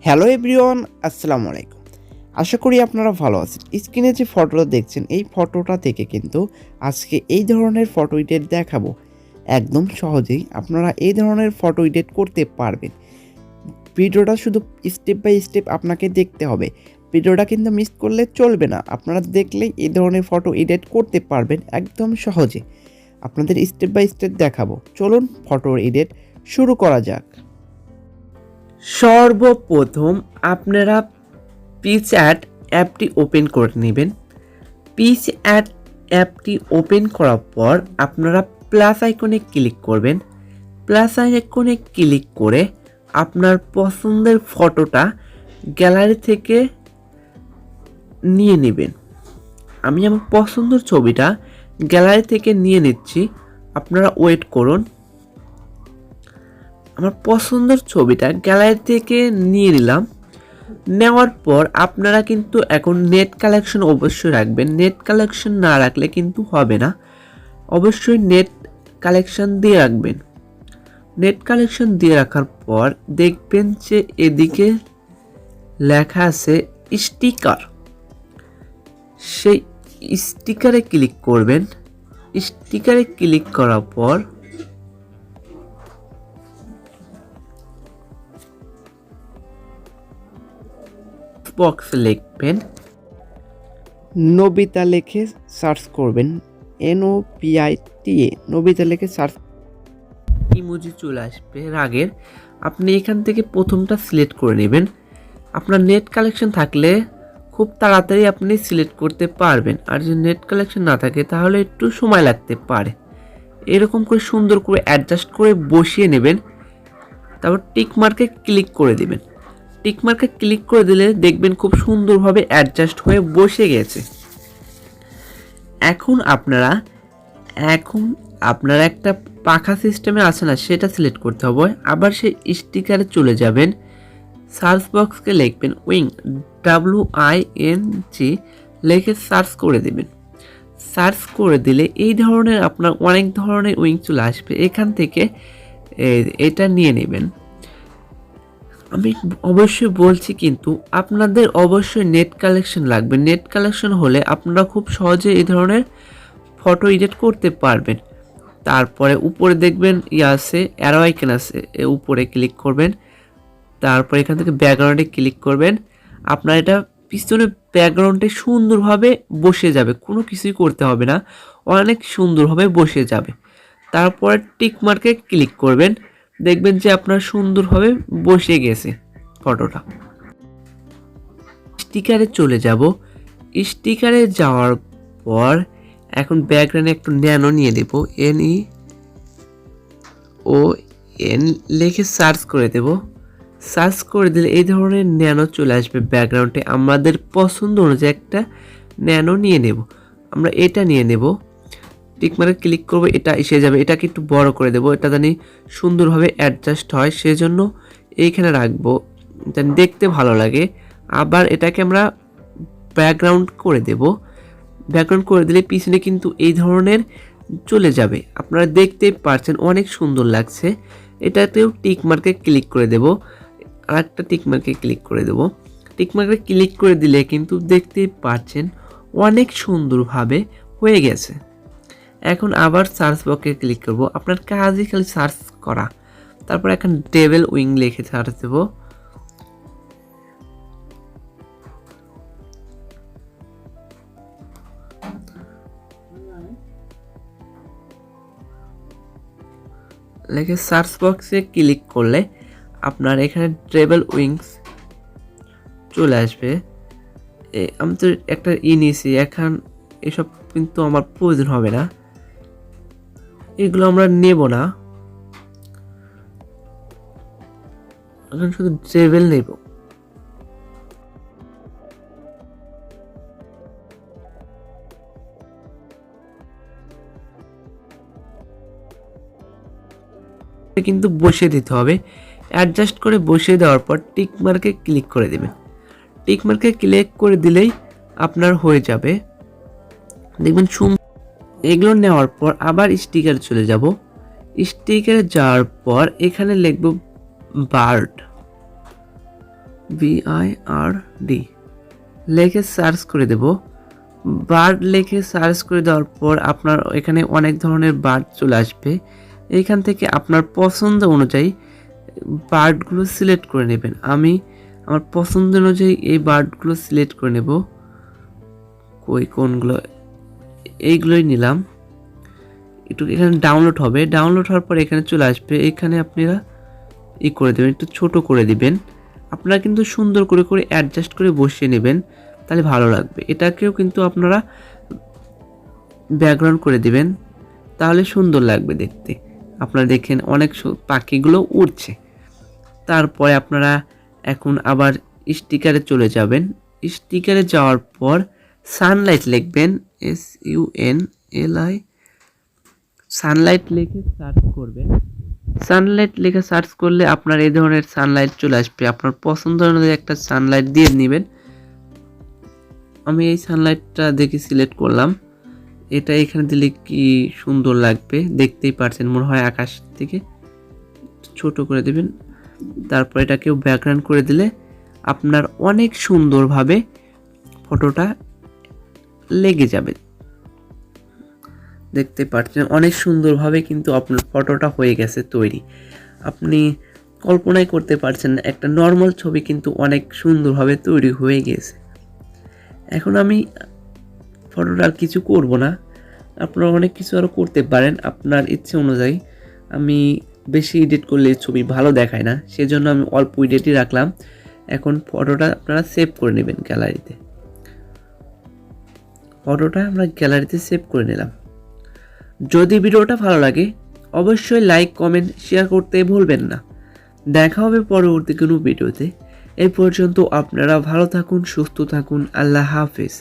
Hello everyone, আসসালামু আলাইকুম। আশা করি আপনারা ভালো আছেন। স্ক্রিনে যে ফটোটা দেখছেন এই ফটোটা থেকে কিন্তু আজকে এই ধরনের ফটো এডিট দেখাবো। একদম সহজেই আপনারা এই ধরনের ফটো এডিট করতে পারবেন। ভিডিওটা শুধু স্টেপ বাই স্টেপ আপনাকে দেখতে হবে। ভিডিওটা কিন্তু মিস করলে চলবে না। আপনারা দেখলেই এই ধরনের ফটো এডিট করতে পারবেন একদম সহজে। আপনাদের স্টেপ বাই স্টেপ দেখাবো। চলুন ফটো এডিট শুরু করা যাক। সর্বপ্রথম আপনারা পিকচার্ট অ্যাপটি ওপেন করে নেবেন। পিকচার্ট অ্যাপটি ওপেন করার পর আপনারা প্লাস আইকনে ক্লিক করবেন। প্লাস আইকনে ক্লিক করে আপনার পছন্দের ফটোটা গ্যালারি থেকে নিয়ে নেবেন। আমি আমার পছন্দের ছবিটা গ্যালারি থেকে নিয়ে নিচ্ছি, আপনারা ওয়েট করুন। আমার পছন্দের ছবিটা গ্যালারি থেকে নিয়ে নিলাম। নেওয়ার পর আপনারা কিন্তু এখন নেট কালেকশন অবশ্যই রাখবেন। নেট কালেকশন না রাখলে কিন্তু হবে না, অবশ্যই নেট কালেকশন দিয়ে রাখবেন। নেট কালেকশন দিয়ে রাখার পর দেখবেন যে এদিকে লেখা আছে স্টিকার। সেই স্টিকারে ক্লিক করবেন। স্টিকারে ক্লিক করার পর বক্সে লিখবেন নবিতা, লিখে সার্চ করবেন NOPITA, নবিতা লিখে সার্চ। ইমোজি চলে আসবে রাগের। আপনি এখান থেকে প্রথমটা সিলেক্ট করে নেবেন। আপনার নেট কালেকশন থাকলে খুব তাড়াতাড়ি আপনি সিলেক্ট করতে পারবেন, আর যদি নেট কালেকশন না থাকে তাহলে একটু সময় লাগতে পারে। এরকম করে সুন্দর করে অ্যাডজাস্ট করে বসিয়ে নেবেন। তারপর টিক মার্কে ক্লিক করে দেবেন। টিক মার্কে ক্লিক করে দিলে দেখবেন খুব সুন্দরভাবে অ্যাডজাস্ট হয়ে বসে গেছে। এখন আপনারা একটা পাখা সিস্টেমে আছে না, সেটা সিলেক্ট করতে হবে। আবার সেই স্টিকারে চলে যাবেন। সার্চ বক্সকে লিখবেন উইং, WING লিখে সার্চ করে দেবেন। সার্চ করে দিলে এই ধরনের আপনার অনেক ধরনের উইং চলে আসবে। এখান থেকে এটা নিয়ে নেবেন। আমি অবশ্যই বলছি কিন্তু আপনাদের অবশ্যই নেট কালেকশন লাগবে। নেট কালেকশন হলে আপনারা খুব সহজে এই ধরনের ফটো এডিট করতে পারবেন। তারপরে উপরে দেখবেন আছে অ্যারো আইকন আছে, উপরে ক্লিক করবেন। তারপর এখান থেকে ব্যাকগ্রাউন্ডে ক্লিক করবেন। আপনার এটা পিছনে ব্যাকগ্রাউন্ডে সুন্দরভাবে বসে যাবে, কোনো কিছুই করতে হবে না, অনেক সুন্দরভাবে বসে যাবে। তারপরে টিক মার্কে ক্লিক করবেন, দেখবেন যে আপনার সুন্দরভাবে বসে গেছে ফটোটা। স্টিকারে চলে যাব। স্টিকারে যাওয়ার পর এখন ব্যাকগ্রাউন্ডে একটু ন্যানো নিয়ে দেব, NEON লিখে সার্চ করে দেব। সার্চ করে দিলে এই ধরনের ন্যানো চলে আসবে ব্যাকগ্রাউন্ডে। আমাদের পছন্দ অনুযায়ী একটা ন্যানো নিয়ে নেব। আমরা এটা নিয়ে নেব। টিক মার্কে ক্লিক করবো, এটা এসে যাবে। এটাকে একটু বড় করে দেবো, এটা জানি সুন্দরভাবে অ্যাডজাস্ট হয়, সেজন্য এইখানে রাখবো, জানি দেখতে ভালো লাগে। আবার এটাকে আমরা ব্যাকগ্রাউন্ড করে দেব। ব্যাকগ্রাউন্ড করে দিলে পিছনে কিন্তু এই ধরনের চলে যাবে। আপনারা দেখতেই পারছেন অনেক সুন্দর লাগছে। এটাতেও টিক মার্কে ক্লিক করে দেব। আর একটা টিক মার্কে ক্লিক করে দেব। টিক মার্কে ক্লিক করে দিলে কিন্তু দেখতেই পারছেন অনেক সুন্দরভাবে হয়ে গেছে। এখন আবার সার্চ বক্সে ক্লিক করব। আপনার কাজই খালি সার্চ করা। তারপর এখন ডেভিল উইং লিখে সার্চ দেব। লিখে সার্চ বক্সে ক্লিক করলে আপনার এখানে ডেভিল উইংস চলে আসবে। আমি তো একটা নিয়েছি, এখন এসব কিন্তু আমার প্রয়োজন হবে না, এগুলো আমরা নেব না। এখন শুধু ডেভিল নেব। কিন্তু বসিয়ে দিতে হবে। অ্যাডজাস্ট করে বসিয়ে দেওয়ার পর টিক মার্কে ক্লিক করে দেবেন। টিক মার্কে ক্লিক করে দিলেই আপনার হয়ে যাবে। দেখবেন এগুলো নেওয়ার পর আবার স্টিকারে চলে যাব। স্টিকারে যাওয়ার পর এখানে লিখব বার্ড। BIRD লিখে সার্চ করে দেব। বার্ড লিখে সার্চ করে দেওয়ার পর আপনার এখানে অনেক ধরনের বার্ড চলে আসবে। এইখান থেকে আপনার পছন্দ অনুযায়ী বার্ডগুলো সিলেক্ট করে নেবেন। আমি আমার পছন্দ অনুযায়ী এই বার্ডগুলো সিলেক্ট করে নেব। কোনগুলো, এইগুলোই নিলাম। একটু এখানে ডাউনলোড হবে, ডাউনলোড হওয়ার পর এখানে চলে আসবে। এখানে আপনারা করে দেবেন, একটু ছোট করে দিবেন। আপনারা কিন্তু সুন্দর করে করে অ্যাডজাস্ট করে বসিয়ে নেবেন, তাহলে ভালো লাগবে। এটাকেও কিন্তু আপনারা ব্যাকগ্রাউন্ড করে দিবেন, তাহলে সুন্দর লাগবে দেখতে। আপনারা দেখেন অনেক পাখিগুলো উড়ছে। তারপরে আপনারা এখন আবার স্টিকারে চলে যাবেন। স্টিকারে যাওয়ার পর সানলাইট লিখবেন, SUNLI, সানলাইট লিখে সার্চ করবেন। সানলাইট লিখে সার্চ করলে আপনার এই ধরনের সানলাইট চলে আসবে। আপনার পছন্দ অনুযায়ী একটা সানলাইট দিয়ে নেবেন। আমি এই সানলাইটটা দেখে সিলেক্ট করলাম। এটা এখানে দিলে কি সুন্দর লাগবে, দেখতেই পারছেন, মনে হয় আকাশ থেকে। ছোট করে দিবেন। তারপর এটাকেও ব্যাকগ্রাউন্ড করে দিলে আপনার অনেক সুন্দরভাবে ফটোটা লেগে যাবে। দেখতে পাচ্ছেন অনেক সুন্দরভাবে কিন্তু আপনার ফটোটা হয়ে গেছে তৈরি। আপনি কল্পনাই করতে পারছেন না, একটা নর্মাল ছবি কিন্তু অনেক সুন্দরভাবে তৈরি হয়ে গেছে। এখন আমি ফটোটা আর কিছু করব না, আপনারা অনেক কিছু আরও করতে পারেন আপনার ইচ্ছে অনুযায়ী। আমি বেশি এডিট করলে ছবি ভালো দেখায় না, সেজন্য আমি অল্প এডিটই রাখলাম। এখন ফটোটা আপনারা সেভ করে নেবেন গ্যালারিতে। ফটোটা আমরা গ্যালারিতে সেভ করে নিলাম। যদি ভিডিওটা ভালো লাগে অবশ্যই লাইক, কমেন্ট, শেয়ার করতে ভুলবেন না। দেখা হবে পরবর্তী কোনো ভিডিওতে। এই পর্যন্ত আপনারা ভালো থাকুন, সুস্থ থাকুন। আল্লাহ হাফেজ।